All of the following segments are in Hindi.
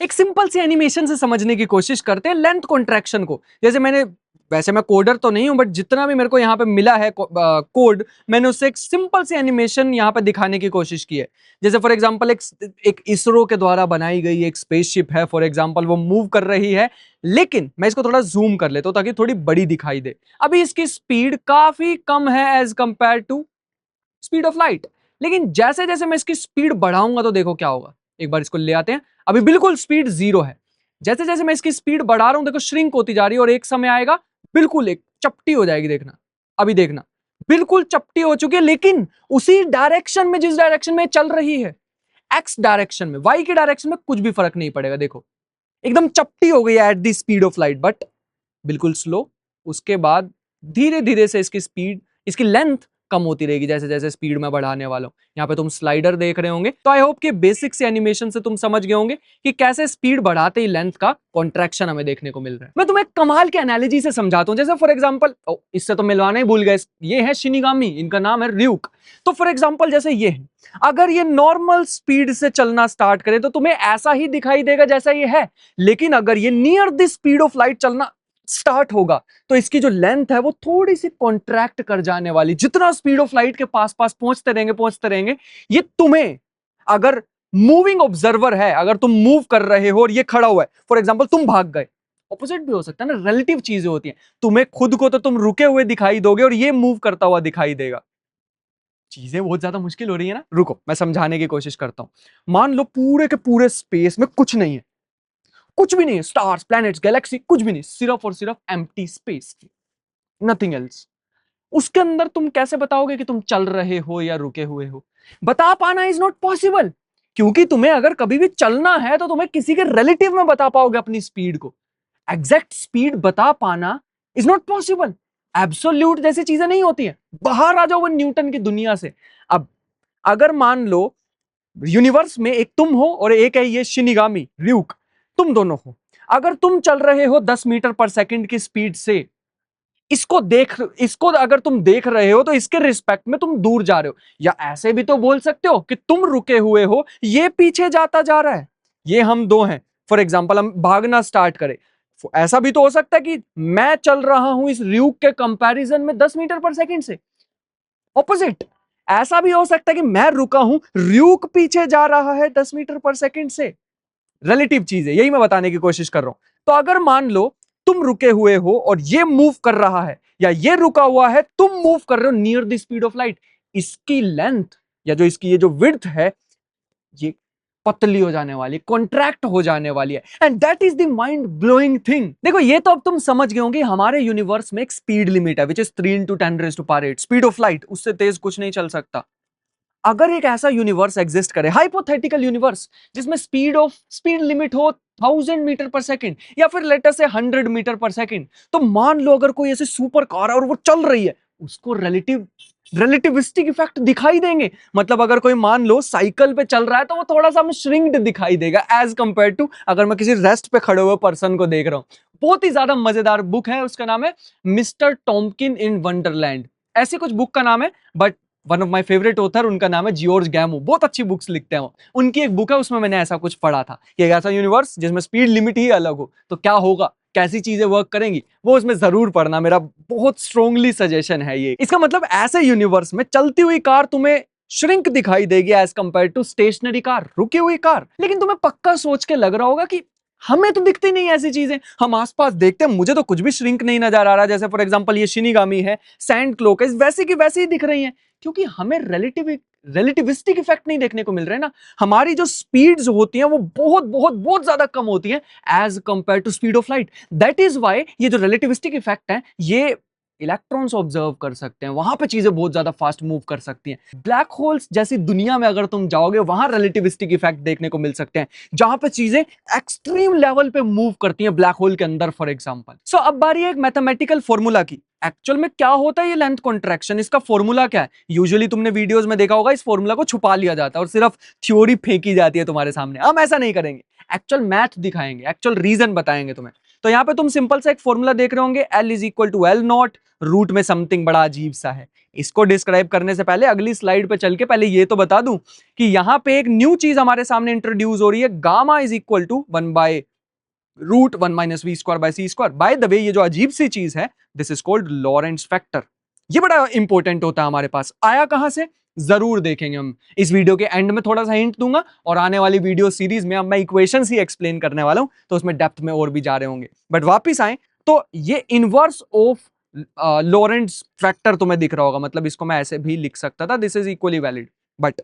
एक सिंपल सी एनिमेशन से समझने की कोशिश करते हैं लेंथ कॉन्ट्रैक्शन को। जैसे वैसे मैं कोडर तो नहीं हूं, बट जितना भी मेरे को यहाँ पे मिला है कोड, मैंने उससे एक सिंपल सी एनिमेशन यहाँ पे दिखाने की कोशिश की है। जैसे फॉर एग्जांपल एक इसरो के द्वारा बनाई गई एक स्पेसशिप है, फॉर एग्जांपल वो मूव कर रही है, लेकिन मैं इसको थोड़ा जूम कर लेता हूं ताकि थोड़ी बड़ी दिखाई दे। अभी इसकी स्पीड काफी कम है as compare to speed of light, लेकिन जैसे जैसे मैं इसकी स्पीड बढ़ाऊंगा तो देखो क्या होगा। एक बार इसको ले आते हैं। अभी बिल्कुल स्पीड 0 है। जैसे जैसे मैं इसकी स्पीड बढ़ा रहा हूं देखो श्रिंक होती जा रही है, और एक समय आएगा बिल्कुल एक चपटी हो जाएगी। देखना, अभी देखना, बिल्कुल चपटी हो चुकी है, लेकिन उसी डायरेक्शन में जिस डायरेक्शन में चल रही है, एक्स डायरेक्शन में, वाई के डायरेक्शन में कुछ भी फर्क नहीं पड़ेगा। देखो एकदम चपटी हो गई है eight the speed of light, but बिल्कुल स्लो। उसके बाद धीरे धीरे से इसकी स्पीड, इसकी लेंथ कम होती रहेगी जैसे जैसे स्पीड में बढ़ाने वाला हूं। यहाँ पे तुम स्लाइडर देख रहे होंगे, तो आई होप कि बेसिक से एनिमेशन से तुम समझ गए होंगे कि कैसे स्पीड बढ़ाते ही लेंथ का कॉन्ट्रैक्शन हमें देखने को मिल रहा है। मैं तुम्हें कमाल के एनालॉजी से समझाता हूं। जैसे फॉर एग्जांपल, इससे तो मिलवाना ही भूल गए, ये है शिनिगामी, इनका नाम है र्यूक। तो फॉर एग्जांपल जैसे ये है, अगर ये नॉर्मल स्पीड से चलना स्टार्ट करे तो तुम्हें ऐसा ही दिखाई देगा जैसा ये है, लेकिन अगर ये near the speed of light चलना स्टार्ट होगा तो इसकी जो लेंथ है वो थोड़ी सी कॉन्ट्रैक्ट कर जाने वाली। जितना स्पीड ऑफ लाइट के पास पास पहुंचते रहेंगे, ये तुम्हें, अगर मूविंग ऑब्जर्वर है, अगर तुम मूव कर रहे हो और ये खड़ा हुआ है, फॉर एग्जांपल तुम भाग गए, ऑपोजिट भी हो सकता है ना, रिलेटिव चीजें होती हैं। तुम्हें खुद को तो तुम रुके हुए दिखाई दोगे और ये मूव करता हुआ दिखाई देगा। चीजें बहुत ज्यादा मुश्किल हो रही है ना, रुको मैं समझाने की कोशिश करता हूं। मान लो पूरे के पूरे स्पेस में कुछ नहीं है, कुछ भी नहीं है, स्टार्स, प्लैनेट्स, गैलेक्सी, कुछ भी नहीं, सिर्फ और सिर्फ एम्प्टी स्पेस, नथिंग एल्स। उसके अंदर तुम कैसे बताओगे कि तुम चल रहे हो या रुके हुए हो? बता पाना इज नॉट पॉसिबल, क्योंकि तुम्हें अगर कभी भी चलना है तो तुम्हें किसी के रिलेटिव में बता पाओगे अपनी स्पीड को। एग्जैक्ट स्पीड बता पाना इज नॉट पॉसिबल। एब्सोल्यूट जैसी चीजें नहीं होती हैं। बाहर आ जाओ वो न्यूटन की दुनिया से। अब अगर मान लो यूनिवर्स में एक तुम हो और एक है ये शिनिगामी र्यूक, तुम दोनों हो। अगर तुम चल रहे हो 10 मीटर पर सेकंड की स्पीड से, इसको अगर तुम देख रहे हो तो इसके रिस्पेक्ट में तुम दूर जा रहे हो। या ऐसे भी तो बोल सकते हो कि तुम रुके हुए हो, ये पीछे जाता जा रहा है, ये हम दो हैं। फॉर एग्जाम्पल हम भागना स्टार्ट करें, ऐसा भी तो हो सकता है कि मैं चल रहा हूं इस र्यूक के कंपैरिजन में 10 मीटर पर सेकंड से, ऑपोजिट। ऐसा भी हो सकता है कि मैं रुका हूं, र्यूक पीछे जा रहा है 10 मीटर पर सेकंड से। रिलेटिव चीज है, यही मैं बताने की कोशिश कर रहा हूं। तो अगर मान लो तुम रुके हुए हो और ये मूव कर रहा है, या ये रुका हुआ है, तुम मूव कर रहे हो near the speed of light, इसकी लेंथ या जो इसकी ये जो विड्थ है, ये पतली हो जाने वाली, कॉन्ट्रैक्ट हो जाने वाली है। And that is the mind blowing thing. देखो ये तो अब तुम समझ गए होंगे, हमारे यूनिवर्स में एक स्पीड लिमिट है, which is 3 into 10⁻⁸ speed of light. उससे तेज कुछ नहीं चल सकता। अगर एक ऐसा यूनिवर्स एग्जिस्ट करे, हाइपोथेटिकल यूनिवर्स, जिसमें स्पीड लिमिट हो 1000 मीटर पर सेकंड, या फिर लेटर से 100 मीटर पर सेकंड, तो मान लो अगर कोई ऐसी सुपर कार है और वो चल रही है, उसको रिलेटिविस्टिक इफेक्ट दिखाई देंगे। मतलब अगर कोई मान लो साइकिल पे चल रहा है तो वो थोड़ा सा हमें श्रिंक्ड दिखाई देगा एज कंपेयर टू अगर मैं किसी रेस्ट पे खड़े हुए पर्सन को देख रहा हूं। बहुत ही ज्यादा मजेदार बुक है, उसका नाम है मिस्टर टॉम्किन इन वंडरलैंड, ऐसी कुछ बुक का नाम है। But one of my favourite author, उनका नाम है जियोर्ज गैमो, बहुत अच्छी बुक्स लिखते हैं वो। उनकी एक बुक है, उसमें मैंने ऐसा कुछ पढ़ा था कि एक ऐसा यूनिवर्स जिसमें स्पीड लिमिट ही अलग हो तो क्या होगा, कैसी चीजें वर्क करेंगी, वो उसमें जरूर पढ़ना। मेरा बहुत स्ट्रांगली सजेशन है ये। इसका मतलब ऐसे यूनिवर्स में चलती हुई कार तुम्हें श्रिंक दिखाई देगी as compare to stationary car, रुकी हुई कार। लेकिन तुम्हें पक्का सोच के लग रहा होगा कि हमें तो दिखती नहीं ऐसी चीजें, हम आसपास देखते हैं, मुझे तो कुछ भी श्रिंक नहीं नजर आ रहा। जैसे फॉर एग्जांपल ये शिनिगामी है, सैंड क्लोक है, वैसे की वैसे ही दिख रही हैं, क्योंकि हमें रिलेटिविस्टिक इफेक्ट नहीं देखने को मिल रहे हैं ना। हमारी जो स्पीड्स होती हैं वो बहुत बहुत बहुत ज्यादा कम होती हैं as compare to speed of light. That is why ये जो रिलेटिविस्टिक इफेक्ट है, ये इलेक्ट्रॉन्स ऑब्जर्व कर सकते हैं, वहां पे चीजें बहुत ज्यादा फास्ट मूव कर सकती हैं। ब्लैक होल्स जैसी दुनिया में अगर तुम जाओगे, वहां रिलेटिविस्टिक इफेक्ट देखने को मिल सकते हैं, जहां पे चीजें एक्सट्रीम लेवल पे मूव करती हैं ब्लैक होल के अंदर फॉर एग्जांपल। सो अब बारी है एक मैथमेटिकल फॉर्मूला की। एक्चुअल में क्या होता है ये लेंथ कॉन्ट्रैक्शन, इसका फॉर्मूला क्या है? यूजुअली तुमने वीडियोस में देखा होगा, इस फॉर्मूला को छुपा लिया जाता है और सिर्फ थ्योरी फेंकी जाती है तुम्हारे सामने। हम ऐसा नहीं करेंगे, एक्चुअल मैथ दिखाएंगे, एक्चुअल रीजन बताएंगे तुम्हें। तो यहाँ पे तुम सिंपल सा एक फॉर्मूला देख रहे होंगे, L is equal to L naught, root में समथिंग बड़ा अजीब सा है। इसको डिस्क्राइब करने से पहले अगली स्लाइड पे चल के पहले ये तो बता दूं कि यहाँ पे एक न्यू चीज हमारे सामने इंट्रोड्यूस हो रही है, gamma is equal to 1 by root 1 minus v square by c square. By the way ये जो अजीब सी चीज है, this is called Lorentz factor. ये बड़ा इंपॉर्टेंट होता है हमारे पास। आया कहां से जरूर देखेंगे हम, इस वीडियो के एंड में थोड़ा सा हिंट दूंगा, और आने वाली वीडियो सीरीज में अब मैं इक्वेशंस ही एक्सप्लेन करने वाला हूं, तो उसमें डेप्थ में और भी जा रहे होंगे। बट वापिस आए तो ये इनवर्स ऑफ लॉरेंट्ज फैक्टर तुम्हें दिख रहा होगा, मतलब इसको मैं ऐसे भी लिख सकता था, this is equally valid. But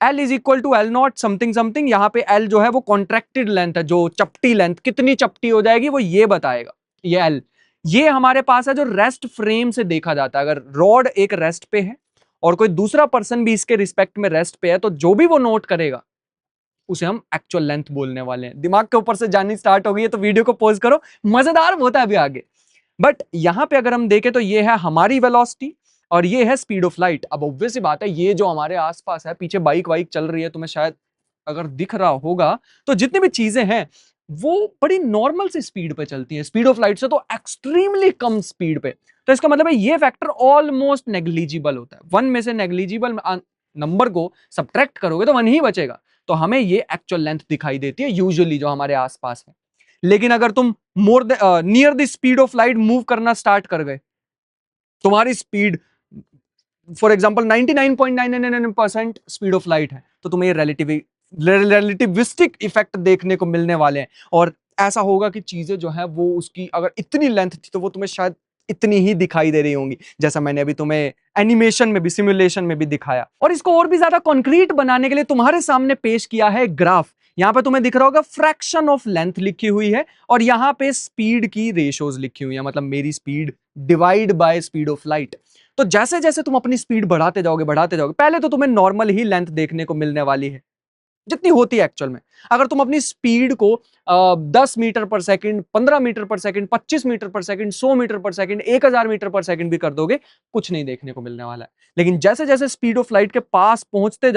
L is equal to L naught something something, यहाँ पे L जो है वो कॉन्ट्रैक्टेड लेंथ है, जो चपटी लेंथ कितनी चपटी हो जाएगी वो ये बताएगा। ये L, ये हमारे पास है जो रेस्ट फ्रेम से देखा जाता है। अगर रॉड एक रेस्ट पे है और कोई दूसरा पर्सन भी इसके रिस्पेक्ट में रेस्ट पे है, तो जो भी वो नोट करेगा उसे हम एक्चुअल लेंथ बोलने वाले हैं। दिमाग के ऊपर से जानी स्टार्ट हो गई है तो वीडियो को पॉज करो, मजेदार होता है अभी आगे। बट यहां पे अगर हम देखें तो ये है हमारी वेलोसिटी और ये है स्पीड ऑफ लाइट। अब ऑब्वियस सी बात है, ये जो हमारे आसपास है, पीछे बाइक वाइक चल रही है, तुम्हें शायद अगर दिख रहा होगा, तो जितनी भी चीजें हैं वो बड़ी नॉर्मल सी स्पीड पे चलती हैं, स्पीड ऑफ लाइट से तो एक्सट्रीमली कम स्पीड पे। तो इसका मतलब है ये फैक्टर ऑलमोस्ट नेग्लिजिबल होता है। वन में से नेग्लिजिबल नंबर को सब्ट्रैक्ट करोगे तो वन ही बचेगा, तो हमें ये एक्चुअल लेंथ दिखाई देती है यूजुअली जो हमारे आसपास है। लेकिन अगर तुम near the speed of light move करना स्टार्ट कर गए, तुम्हारी speed for example 99.999% speed of light है, तो तुम्हें रिलेटिविस्टिक इफेक्ट देखने को मिलने वाले हैं। और ऐसा होगा कि चीजें जो है वो उसकी अगर इतनी लेंथ थी तो वो तुम्हें शायद इतनी ही दिखाई दे रही होंगी, जैसा मैंने अभी तुम्हें एनिमेशन में भी, सिमुलेशन में भी दिखाया। और इसको और भी ज्यादा कॉन्क्रीट बनाने के लिए तुम्हारे सामने पेश किया है ग्राफ। यहां पे तुम्हें दिख रहा होगा फ्रैक्शन ऑफ लेंथ लिखी हुई है, और यहां पे स्पीड की रेशोज लिखी हुई है, मतलब मेरी speed divide by speed of light. तो जैसे जैसे तुम अपनी स्पीड बढ़ाते जाओगे, पहले तो तुम्हें नॉर्मल ही लेंथ देखने को मिलने वाली है जितनी होती है एक्चुअल में। अगर तुम अपनी स्पीड को 10 मीटर पर सेकंड, 15 मीटर पर सेकंड, 25 मीटर पर सेकंड, 100 मीटर पर सेकंड, 1000 मीटर पर सेकंड भी कर दोगे, कुछ नहीं देखने को मिलने वाला है। लेकिन जैसे जैसे स्पीड ऑफ लाइट के पास पहुंचते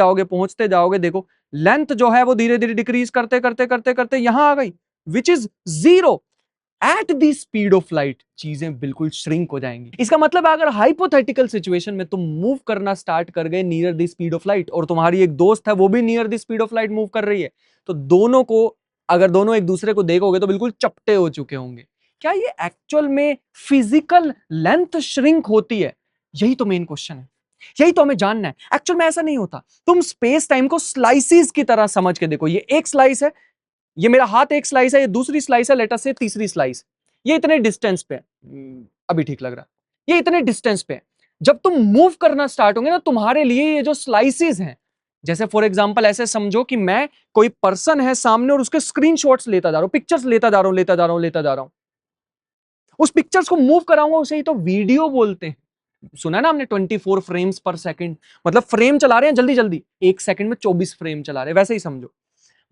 जाओगे, देखो लेंथ जो है वो धीरे धीरे डिक्रीज करते करते करते करते यहां आ गई, which is zero. Eight the speed of light चीजें बिल्कुल श्रिंक हो जाएंगी। इसका मतलब अगर हाइपोथेटिकल सिचुएशन में तुम मूव करना स्टार्ट कर गए near the speed of light, और तुम्हारी एक दोस्त है वो भी near the speed of light move कर रही है, तो दोनों को, अगर दोनों एक दूसरे को देखोगे तो बिल्कुल चपटे हो चुके होंगे। क्या ये एक्चुअल में फिजिकल लेंथ श्रिंक होती है? यही तो मेन क्वेश्चन है, यही तो हमें जानना है। एक्चुअल में ऐसा नहीं होता। तुम स्पेस टाइम को स्लाइसिस की तरह समझ के देखो। ये एक स्लाइस है, ये मेरा हाथ एक स्लाइस है, ये दूसरी स्लाइस है, लेटर से तीसरी स्लाइस, ये इतने डिस्टेंस पे अभी ठीक लग रहा है, ये इतने डिस्टेंस पे। जब तुम मूव करना स्टार्ट होंगे ना, तुम्हारे लिए ये जो स्लाइसेस हैं, जैसे फॉर एग्जांपल ऐसे समझो कि मैं, कोई पर्सन है सामने और उसके स्क्रीनशॉट्स लेता जा रहा हूं, पिक्चर्स लेता जा रहा हूं, उस पिक्चर्स को मूव कराऊंगा, उसे ही तो वीडियो बोलते हैं। सुना ना हमने 24 फ्रेम्स पर सेकंड, मतलब फ्रेम चला रहे हैं जल्दी जल्दी, एक सेकंड में 24 फ्रेम चला रहे हैं, वैसे ही समझो।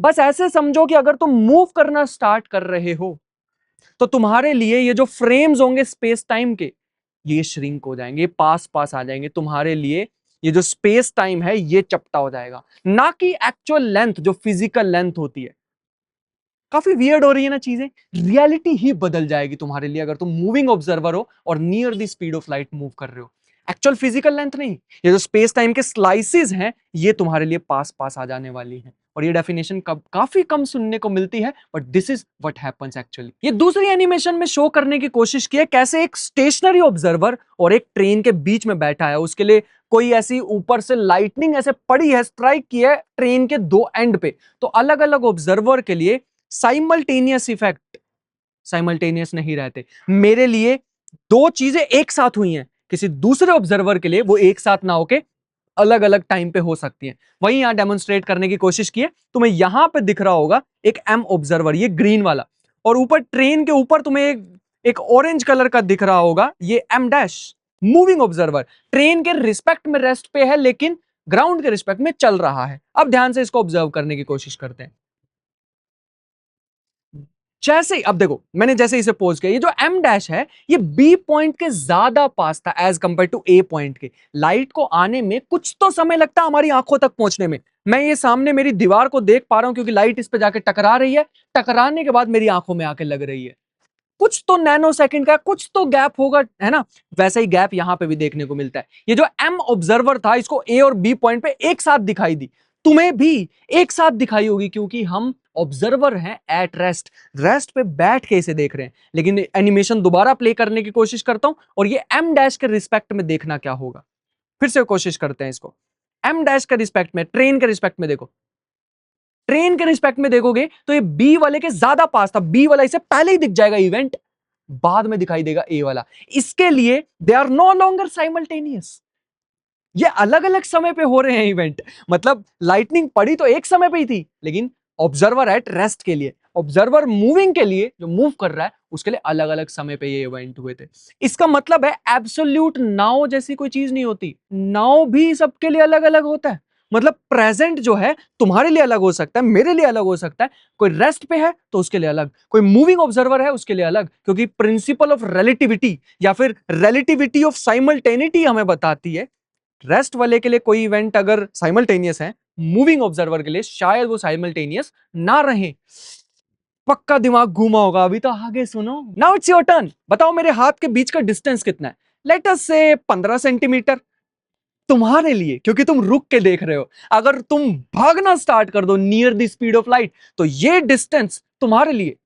बस ऐसे समझो कि अगर तुम मूव करना स्टार्ट कर रहे हो तो तुम्हारे लिए ये जो फ्रेम्स होंगे स्पेस टाइम के, ये श्रिंक हो जाएंगे, पास पास आ जाएंगे तुम्हारे लिए। ये जो स्पेस टाइम है ये चपटा हो जाएगा, ना कि एक्चुअल लेंथ जो फिजिकल लेंथ होती है। काफी वियर्ड हो रही है ना चीजें, रियलिटी ही बदल जाएगी तुम्हारे लिए अगर तुम मूविंग ऑब्जर्वर हो और near the speed of light move कर रहे हो। एक्चुअल फिजिकल लेंथ नहीं, ये जो स्पेस टाइम के स्लाइसेस हैं ये तुम्हारे लिए पास पास आ जाने वाली है। और ये डेफिनेशन काफी कम सुनने को मिलती है, but this is what happens actually. ये दूसरी एनिमेशन में शो करने की कोशिश की है कैसे एक स्टेशनरी ऑब्जर्वर और एक ट्रेन के बीच में बैठा है, उसके लिए कोई ऐसी ऊपर से लाइटनिंग ऐसे पड़ी है, स्ट्राइक की है ट्रेन के दो एंड पे। तो अलग अलग ऑब्जर्वर के लिए साइमल्टेनियस इफेक्ट साइमल्टेनियस नहीं रहते। मेरे लिए दो चीजें एक साथ हुई हैं, किसी दूसरे ऑब्जर्वर के लिए वो एक साथ ना होके अलग अलग टाइम पे हो सकती हैं। वही यहां डेमोन्स्ट्रेट करने की कोशिश की है। तुम्हें यहां पे दिख रहा होगा एक एम ऑब्जर्वर, ये ग्रीन वाला, और ऊपर ट्रेन के ऊपर तुम्हें एक ऑरेंज कलर का दिख रहा होगा, ये M dash moving observer. Train के रिस्पेक्ट में रेस्ट पे है लेकिन ग्राउंड के रिस्पेक्ट में चल रहा है। अब ध्यान से इसको ऑब्जर्व करने की कोशिश करते हैं। जैसे अब देखो, मैंने जैसे इसे पोज किया, ये जो एम डैश है ये बी पॉइंट के ज्यादा पास था as compare to a point के। लाइट को आने में कुछ तो समय लगता है हमारी आंखों तक पहुंचने में। मैं ये सामने मेरी दीवार को देख पा रहा हूं क्योंकि लाइट इस पे जाके टकरा रही है, टकराने के बाद मेरी आंखों में आके लग रही है। कुछ तो नैनो सेकंड का कुछ तो गैप होगा, है ना। वैसा ही गैप यहां पे भी देखने को मिलता है। ये जो एम ऑब्जर्वर था, इसको ए और बी पॉइंट पे एक साथ दिखाई दी, तुम्हें भी एक साथ दिखाई होगी, क्योंकि हम ऑब्जर्वर हैं एट रेस्ट, रेस्ट पे बैठ के इसे देख रहे हैं। लेकिन एनिमेशन दोबारा प्ले करने की कोशिश करता हूं और ये एम डैश के रिस्पेक्ट में देखना क्या होगा। फिर से कोशिश करते हैं इसको। एम डैश के रिस्पेक्ट में, ट्रेन के रिस्पेक्ट में देखो, ट्रेन के रिस्पेक्ट में देखोगे तो ये बी वाले के ज्यादा पास था, बी वाला इसे पहले ही दिख जाएगा इवेंट, बाद में दिखाई देगा ए वाला। इसके लिए they are no longer simultaneous, ये अलग अलग समय पे हो रहे हैं इवेंट। मतलब लाइटनिंग पड़ी तो एक समय पे ही थी, लेकिन ऑब्जर्वर एट रेस्ट के लिए, ऑब्जर्वर मूविंग के लिए, जो मूव कर रहा है उसके लिए अलग अलग समय पे ये इवेंट हुए थे। इसका मतलब है एब्सोल्यूट नाउ जैसी कोई चीज नहीं होती, नाउ भी सबके लिए अलग अलग होता है। मतलब प्रेजेंट जो है तुम्हारे लिए अलग हो सकता है, मेरे लिए अलग हो सकता है, कोई रेस्ट पे है तो उसके लिए अलग, कोई मूविंग ऑब्जर्वर है उसके लिए अलग, क्योंकि प्रिंसिपल ऑफ रिलेटिविटी या फिर रिलेटिविटी ऑफ साइमल्टेनिटी हमें बताती है रेस्ट वाले के लिए कोई इवेंट अगर साइमल्टेनियस है, मूविंग ऑब्जर्वर के लिए शायद वो साइमल्टेनियस ना रहे। पक्का दिमाग घूमा होगा, अभी तो आगे सुनो। नाउ इट्स योर टर्न, बताओ मेरे हाथ के बीच का डिस्टेंस कितना है। लेट अस से 15 सेंटीमीटर। तुम्हारे लिए, क्योंकि तुम रुक के देख रहे हो, अगर तुम भागना स्टार्ट कर दो near the speed of light, तो ये डिस्टेंस तुम्हारे लिए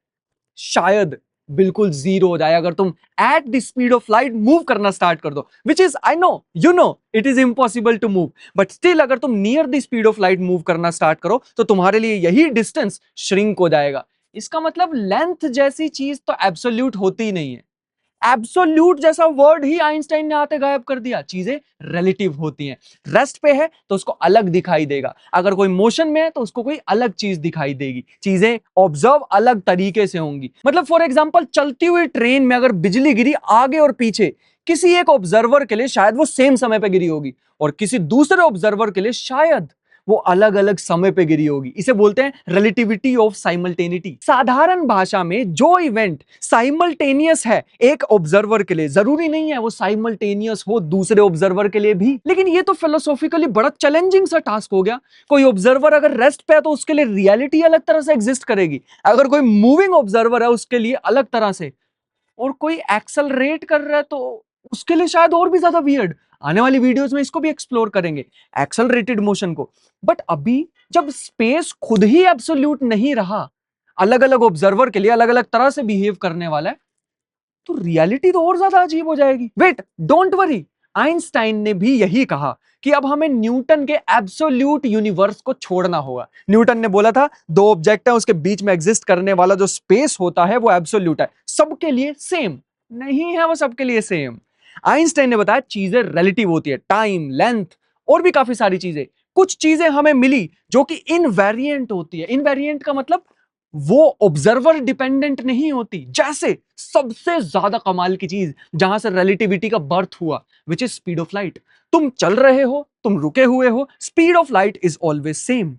शायद बिल्कुल जीरो हो जाए अगर तुम at the speed of light move करना स्टार्ट कर दो, which is I know you know it is impossible to move, but still अगर तुम near the speed of light move करना स्टार्ट करो तो तुम्हारे लिए यही डिस्टेंस श्रिंक हो जाएगा। इसका मतलब लेंथ जैसी चीज तो एब्सोल्यूट होती ही नहीं है। एब्सोल्यूट जैसा वर्ड ही आइंस्टाइन ने आते गायब कर दिया। चीजें रिलेटिव होती हैं, रेस्ट पे है तो उसको अलग दिखाई देगा, अगर कोई मोशन में है तो उसको कोई अलग चीज दिखाई देगी, चीजें ऑब्जर्व अलग तरीके से होंगी। मतलब फॉर एग्जांपल चलती हुई ट्रेन में अगर बिजली गिरी आगे और पीछे, किसी एक ऑब्जर्वर के लिए शायद वो सेम समय पे गिरी होगी और किसी दूसरे ऑब्जर्वर के लिए शायद वो अलग अलग समय पे गिरी होगी। इसे बोलते हैं रिलेटिविटी ऑफ साइमल्टेनिटी। साधारण भाषा में जो इवेंट साइमल्टेनियस है एक ऑब्जर्वर के लिए, जरूरी नहीं है वो साइमल्टेनियस हो दूसरे ऑब्जर्वर के लिए भी। लेकिन ये तो फिलोसॉफिकली बड़ा चैलेंजिंग सा टास्क हो गया। कोई ऑब्जर्वर अगर रेस्ट पे है तो उसके लिए रियलिटी अलग तरह से एग्जिस्ट करेगी, अगर कोई मूविंग ऑब्जर्वर है उसके लिए अलग तरह से, और कोई एक्सेलरेट कर रहा है तो उसके लिए शायद और भी ज्यादा वियर्ड। आने वाली वीडियोस में इसको भी एक्सप्लोर करेंगे, एक्सेलरेटेड मोशन को। बट अभी जब स्पेस खुद ही एब्सोल्यूट नहीं रहा, अलग अलग ऑब्जर्वर के लिए अलग अलग तरह से बिहेव करने वाला है, तो रियलिटी तो और ज्यादा अजीब हो जाएगी। वेट, डोंट वरी, आइंस्टाइन ने भी यही कहा कि अब हमें न्यूटन के एब्सोल्यूट यूनिवर्स को छोड़ना होगा। न्यूटन ने बोला था दो ऑब्जेक्ट है उसके बीच में एग्जिस्ट करने वाला जो स्पेस होता है वो एब्सोल्यूट है, सबके लिए सेम नहीं है वो सबके लिए सेम। आइंस्टाइन ने बताया चीजें रिलेटिव होती है, टाइम, लेंथ और भी काफी सारी चीजें। कुछ चीजें हमें मिली जो कि इनवेरिएंट होती है। इनवेरिएंट का मतलब वो ऑब्जर्वर डिपेंडेंट नहीं होती। जैसे सबसे ज्यादा कमाल की चीज जहां से रिलेटिविटी का बर्थ हुआ, which is speed of light. तुम चल रहे हो, तुम रुके हुए हो, speed of light is always same.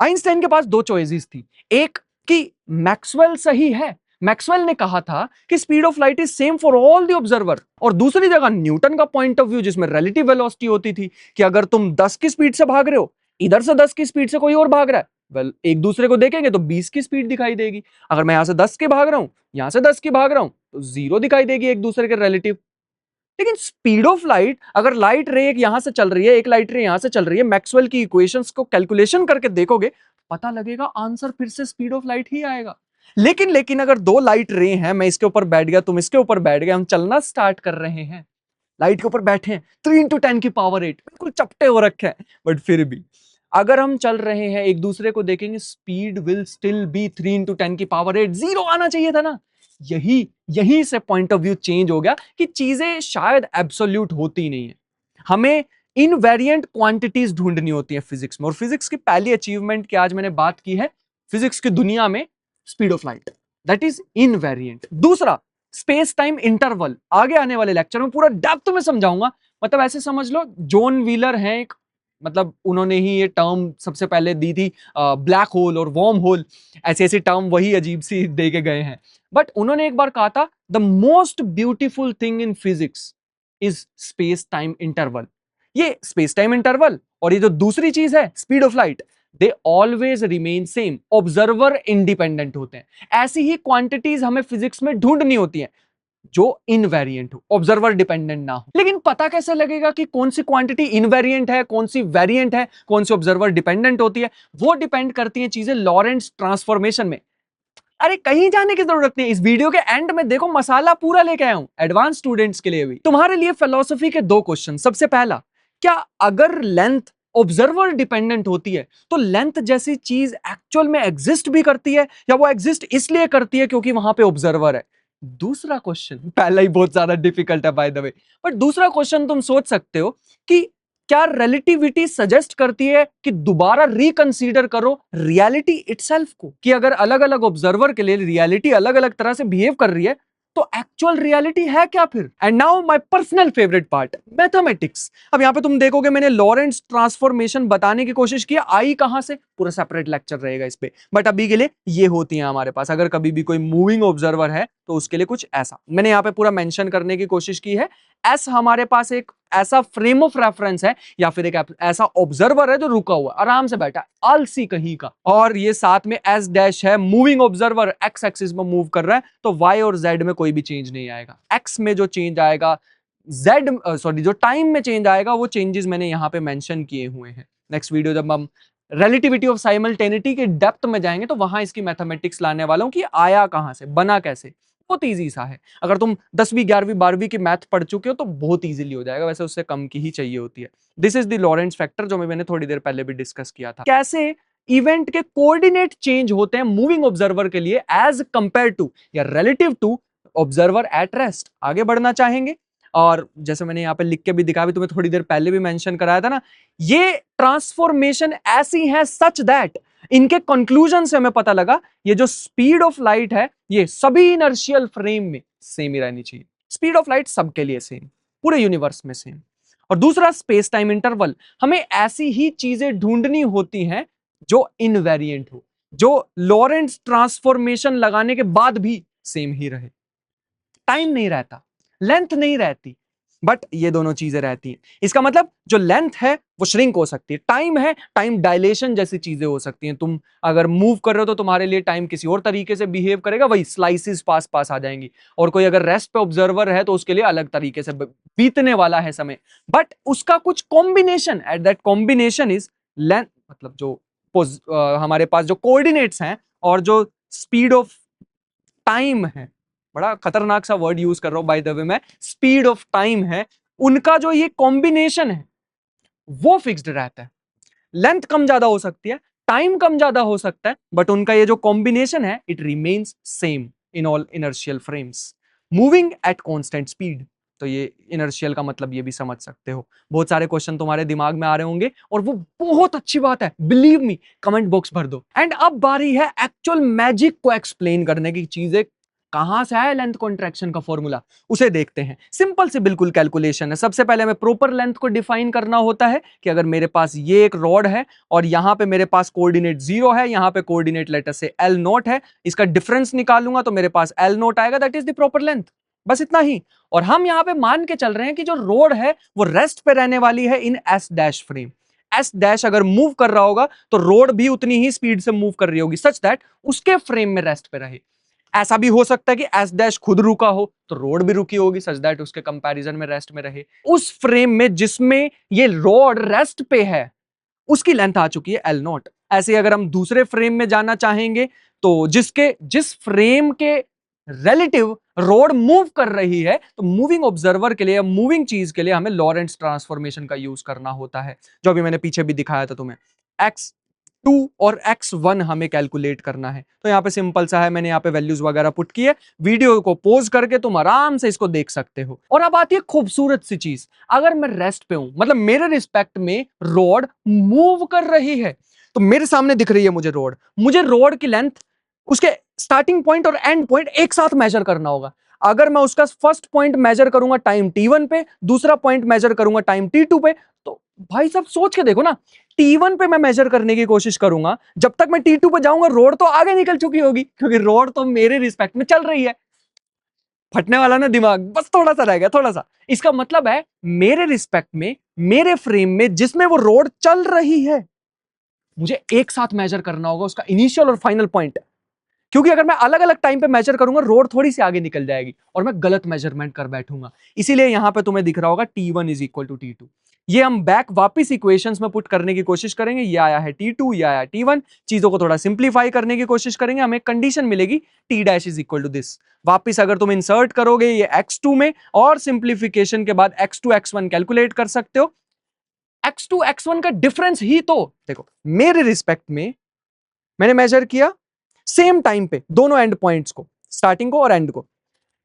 Einstein के पास दो चॉइसेस थी, एक कि मैक्सवेल सही है, मैक्सवेल ने कहा था कि speed of light is same for all the observer, और दूसरी जगह न्यूटन का पॉइंट ऑफ व्यू जिसमें रिलेटिव वेलोसिटी होती थी कि अगर तुम 10 की स्पीड से भाग रहे हो, इधर से 10 की स्पीड से कोई और भाग रहा है, वेल एक दूसरे को देखेंगे तो 20 की स्पीड दिखाई देगी। अगर मैं यहां से 10 की भाग रहा हूं, यहां से 10 की भाग रहा हूं, तो जीरो दिखाई देगी एक दूसरे के रिलेटिव। लेकिन स्पीड ऑफ लाइट, अगर लाइट रे एक यहां से चल रही है, एक लाइट रे यहां से चल रही है, मैक्सवेल की इक्वेशंस को कैलकुलेशन करके देखोगे, पता लगेगा आंसर फिर से स्पीड ऑफ लाइट ही आएगा। लेकिन अगर दो लाइट रे हैं, मैं इसके ऊपर बैठ गया, तुम इसके ऊपर बैठ गए, हम चलना स्टार्ट कर रहे हैं, लाइट के ऊपर बैठे हैं, 3 इंटू 10 की पावर 8, बिल्कुल चपटे हो रखे हैं, बट फिर भी अगर हम चल रहे हैं एक दूसरे को देखेंगे, speed will still be 3 into 10 की पावर 8, जीरो आना चाहिए था ना। यही से पॉइंट ऑफ व्यू चेंज हो गया कि चीजें शायद एब्सोल्यूट होती नहीं है, हमें इनवेरिएंट क्वांटिटीज ढूंढनी होती है फिजिक्स में। और फिजिक्स की पहली अचीवमेंट की आज मैंने बात की है फिजिक्स की दुनिया में, speed of light, that is invariant. दूसरा, स्पेस टाइम इंटरवल, आगे आने वाले लेक्चर में पूरा डेप्थ में समझाऊंगा। मतलब ऐसे समझ लो, जॉन व्हीलर है एक, मतलब उन्होंने ही ये टर्म सबसे पहले दी थी, ब्लैक होल और वॉर्म होल, ऐसी ऐसी टर्म वही अजीब सी दे के गए हैं। बट उन्होंने एक बार कहा था the most beautiful thing in physics is space time interval. ये स्पेस टाइम इंटरवल और ये जो दूसरी चीज है speed of light, they always remain same, observer independent होते हैं। ऐसी ही क्वांटिटीज हमें फिजिक्स में ढूंढनी होती हैं जो इनवेरिएंट हो, ऑब्जर्वर डिपेंडेंट ना हो। लेकिन पता कैसे लगेगा कि कौन सी क्वांटिटी इनवेरिएंट है, कौन सी वेरिएंट है, कौन सी ऑब्जर्वर डिपेंडेंट होती है? वो डिपेंड करती है चीजें लॉरेंट्ज ट्रांसफॉर्मेशन में। अरे कहीं जाने की जरूरत नहीं, इस वीडियो के एंड में देखो मसाला पूरा लेके आया हूं एडवांस स्टूडेंट्स के लिए भी। तुम्हारे लिए फिलॉसफी के दो क्वेश्चन। सबसे पहला, क्या अगर लेंथ ऑब्जर्वर डिपेंडेंट होती है तो लेंथ जैसी चीज एक्चुअल में एग्जिस्ट भी करती है, या वो एग्जिस्ट इसलिए करती है क्योंकि वहां पे ऑब्जर्वर है? दूसरा क्वेश्चन, पहला ही बहुत ज्यादा डिफिकल्ट है बाय द वे, बट दूसरा क्वेश्चन तुम सोच सकते हो कि क्या रिलेटिविटी सजेस्ट करती है कि दोबारा रिकंसीडर करो रियलिटी इटसेल्फ को, कि अगर अलग अलग ऑब्जर्वर के लिए रियलिटी अलग अलग तरह से बिहेव कर रही है तो एक्चुअल रियलिटी है क्या फिर? And now my personal favourite part, mathematics. अब यहां पे तुम देखोगे मैंने लॉरेंट्ज ट्रांसफॉर्मेशन बताने की कोशिश की, आई कहां से, पूरा सेपरेट लेक्चर रहेगा इस पे, बट अभी के लिए ये होती है हमारे पास। अगर कभी भी कोई मूविंग ऑब्जर्वर है तो उसके लिए कुछ ऐसा मैंने यहां पे पूरा मेंशन करने की कोशिश की है। एस हमारे पास एक ऐसा फ्रेम ऑफ रेफरेंस है या फिर एक ऐसा ऑब्जर्वर है जो रुका हुआ आराम से बैठा आलसी कहीं का, और ये साथ में एस डैश है, मूविंग ऑब्जर्वर एक्स एक्सिस में मूव कर रहा है, तो वाई और जेड में कोई भी चेंज नहीं आएगा। एक्स में जो चेंज आएगा, जेड सॉरी जो टाइम में चेंज आएगा, वो चेंजेस मैंने यहां पे मेंशन किए हुए हैं। नेक्स्ट वीडियो जब हम रिलेटिविटी ऑफ साइमल्टेनिटी के डेप्थ में जाएंगे तो वहां इसकी मैथमेटिक्स लाने वाला हूं कि आया कहां से, बना कैसे। बहुत इजी सा है, अगर तुम 10वीं 11वीं 12वीं की मैथ पढ़ चुके हो तो बहुत इजीली हो जाएगा, वैसे उससे कम की ही चाहिए होती है। दिस इज द लॉरेंट्ज फैक्टर जो मैंने थोड़ी देर पहले भी डिस्कस किया था। कैसे इवेंट के कोऑर्डिनेट चेंज होते हैं मूविंग ऑब्जर्वर के लिए एज कंपेयर टू या relative to observer at rest. आगे बढ़ना चाहेंगे, और जैसे मैंने यहाँ पे लिख के भी दिखा, भी तुम्हें थोड़ी देर पहले भी मेंशन कराया था ना, ये ट्रांसफॉर्मेशन ऐसी है सच दैट इनके कंक्लूजन से हमें पता लगा ये जो स्पीड ऑफ लाइट है ये सभी इनर्शियल फ्रेम में सेम ही रहनी चाहिए। स्पीड ऑफ लाइट सबके लिए सेम, पूरे यूनिवर्स में सेम। और दूसरा, स्पेस टाइम इंटरवल, हमें ऐसी ही चीजें ढूंढनी होती हैं जो इनवेरिएंट हो, जो लॉरेंट्ज ट्रांसफॉर्मेशन लगाने के बाद भी सेम ही रहे। टाइम नहीं रहता, लेंथ नहीं रहती, बट ये दोनों चीजें रहती हैं। इसका मतलब जो लेंथ है वो श्रिंक हो सकती है, टाइम है, टाइम डायलेशन जैसी चीजें हो सकती हैं। तुम अगर मूव कर रहे हो तो तुम्हारे लिए टाइम किसी और तरीके से बिहेव करेगा, वही स्लाइसिस पास पास आ जाएंगी, और कोई अगर रेस्ट पे ऑब्जर्वर है तो उसके लिए अलग तरीके से बीतने वाला है समय, बट उसका कुछ combination, at that combination is length, मतलब जो हमारे पास जो कोऑर्डिनेट्स हैं और जो स्पीड ऑफ टाइम है, बड़ा खतरनाक सा वर्ड यूज कर रहा हूं बाय द वे मैं, स्पीड ऑफ टाइम है, उनका जो ये कॉम्बिनेशन है वो फिक्स्ड रहता है। लेंथ कम ज्यादा हो सकती है, टाइम कम ज्यादा हो सकता है, बट उनका ये जो कॉम्बिनेशन है it remains same in all inertial frames moving at constant speed. तो ये इनर्शियल का मतलब ये भी समझ सकते हो। बहुत सारे क्वेश्चन तुम्हारे दिमाग में आ रहे होंगे और वो बहुत अच्छी बात है, बिलीव मी, कमेंट बॉक्स भर दो। एंड अब बारी है एक्चुअल मैजिक को एक्सप्लेन करने की। चीजें कहां से आया लेंथ कॉन्ट्रैक्शन का फॉर्मूला, उसे देखते हैं। सिंपल से बिल्कुल कैलकुलेशन है। सबसे पहले हमें प्रॉपर लेंथ को डिफाइन करना होता है कि अगर मेरे पास ये एक रॉड है और यहां पे मेरे पास कोऑर्डिनेट 0 है, यहां पे कोऑर्डिनेट लेटर से L नॉट है, इसका डिफरेंस निकालूंगा तो मेरे पास L नॉट आएगा, that is the proper length. बस इतना ही। और हम यहां पे मान के चल रहे हैं कि जो रोड है वो रेस्ट पे रहने वाली है in S dash frame. S dash अगर मूव कर रहा होगा तो रोड भी उतनी ही स्पीड से मूव कर रही होगी, सच दैट उसके फ्रेम में रेस्ट पे रहे। ऐसा भी हो सकता है कि एस डैश खुद रुका हो तो रोड भी रुकी होगी, सच दैट उसके कंपैरिजन में रेस्ट में रहे। उस फ्रेम में जिसमें ये रोड रेस्ट पे है उसकी लेंथ आ चुकी है L नॉट। ऐसे अगर हम दूसरे फ्रेम में जाना चाहेंगे तो जिस फ्रेम के रिलेटिव रोड मूव कर रही है, तो मूविंग ऑब्जर्वर के लिए या मूविंग चीज के लिए हमें लॉरेंट्ज ट्रांसफॉर्मेशन का यूज करना होता है, जो अभी मैंने पीछे भी दिखाया था तुम्हें। x2 और x1 हमें कैलकुलेट करना है, तो यहाँ पे सिंपल सा है, मैंने यहाँ पे वैल्यूज वगैरह पुट की है। वीडियो को पॉज करके तुम आराम से इसको देख सकते हो। और अब आती है खूबसूरत सी चीज, अगर मैं रेस्ट पे हूं, मतलब मेरे रिस्पेक्ट में रोड मूव कर रही है, तो मेरे सामने दिख रही है मुझे रोड की लेंथ, उसके स्टार्टिंग पॉइंट और एंड पॉइंट एक साथ मेजर करना होगा। अगर मैं उसका फर्स्ट पॉइंट मेजर करूंगा टाइम t1 पे, दूसरा पॉइंट मेजर करूंगा टाइम t2 पे, तो भाई साहब सोच के देखो ना, t1 पे मैं मेजर करने की कोशिश करूंगा, जब तक मैं t2 पे जाऊंगा रोड तो आगे निकल चुकी होगी, क्योंकि रोड तो मेरे रिस्पेक्ट में चल रही है। फटने वाला ना दिमाग, बस थोड़ा सा रह गया, थोड़ा सा। इसका मतलब है मेरे रिस्पेक्ट में, मेरे फ्रेम में जिसमें वो रोड चल रही है, मुझे एक साथ मेजर करना होगा उसका इनिशियल और फाइनल पॉइंट, क्योंकि अगर मैं अलग अलग टाइम पे मेजर करूंगा रोड थोड़ी सी आगे निकल जाएगी और मैं गलत मेजरमेंट कर बैठूंगा। इसीलिए यहां पे तुम्हें दिख रहा होगा T1 is equal to T2। ये हम बैक वापिस इक्वेशंस में पुट करने की कोशिश करेंगे। ये आया है T2, ये आया T1। चीजों को थोड़ा सिंप्लीफाई करने की कोशिश करेंगे, हमें कंडीशन मिलेगी T dash is equal to this. वापिस अगर तुम इंसर्ट करोगे ये x2 में और सिंप्लीफिकेशन के बाद x2 x1 कैलकुलेट कर सकते हो। x2 x1 का डिफरेंस ही तो देखो, मेरे रिस्पेक्ट में मैंने मेजर किया सेम टाइम पे दोनों एंड पॉइंट्स को, स्टार्टिंग को और एंड को,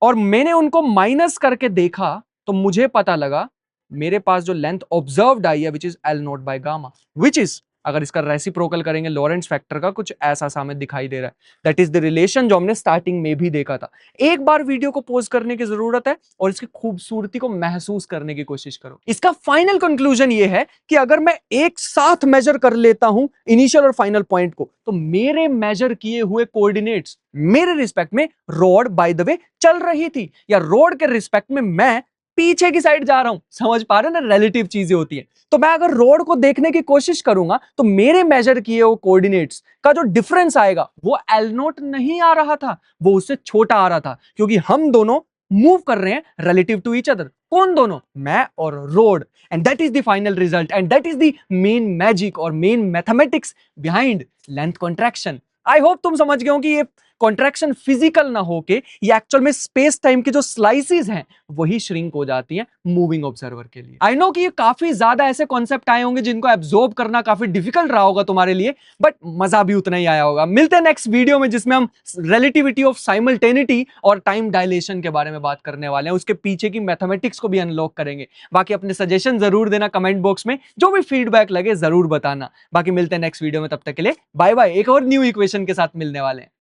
और मैंने उनको माइनस करके देखा तो मुझे पता लगा मेरे पास जो लेंथ ऑब्जर्व्ड आई है which is L not by gamma, which is अगर इसका रेसिप्रोकल करेंगे लॉरेंट्ज फैक्टर का कुछ ऐसा सा हमें दिखाई दे रहा है। दैट इज द रिलेशन जो हमने स्टार्टिंग में भी देखा था। एक बार वीडियो को पॉज करने की जरूरत है और इसकी खूबसूरती को महसूस करने की कोशिश करो। इसका फाइनल कंक्लूजन ये है कि अगर मैं एक साथ मेजर कर लेता हूं इनिशियल और फाइनल पॉइंट को, तो मेरे मेजर किए हुए कोऑर्डिनेट्स मेरे रिस्पेक्ट में रोड बाय द वे चल रही थी, या रोड के रिस्पेक्ट में मैं पीछे की साइड जा रहा हूं। समझ पा रहे हो ना, रिलेटिव चीजें होती हैं। तो मैं अगर रोड को देखने की कोशिश करूंगा तो मेरे मेजर किए हुए कोऑर्डिनेट्स का जो डिफरेंस आएगा वो L नोट नहीं आ रहा था, वो उससे छोटा आ रहा था, क्योंकि हम दोनों मूव कर रहे हैं रिलेटिव टू ईच अदर। कौन दोनों? मैं और road. And that is the final result and that is the main magic और main mathematics behind length contraction. I hope तुम समझ गए हो कि ये कॉन्ट्रैक्शन फिजिकल ना होके ये एक्चुअल में स्पेस टाइम की जो स्लाइसेस हैं वही श्रिंक हो जाती हैं मूविंग ऑब्जर्वर के लिए। आई नो कि ये काफी ज्यादा ऐसे कॉन्सेप्ट आए होंगे जिनको एब्जॉर्ब करना काफी डिफिकल्ट रहा होगा तुम्हारे लिए, बट मजा भी उतना ही आया होगा। मिलते हैं नेक्स्ट वीडियो में जिसमें हम रिलेटिविटी ऑफ साइमल्टेनिटी और टाइम डायलेशन के बारे में बात करने वाले हैं, उसके पीछे की मैथमेटिक्स को भी अनलॉक करेंगे। बाकी अपने सजेशन जरूर देना कमेंट बॉक्स में, जो भी फीडबैक लगे जरूर बताना। बाकी मिलते हैं नेक्स्ट वीडियो में, तब तक के लिए बाय बाय। एक और न्यू इक्वेशन के साथ मिलने वाले हैं।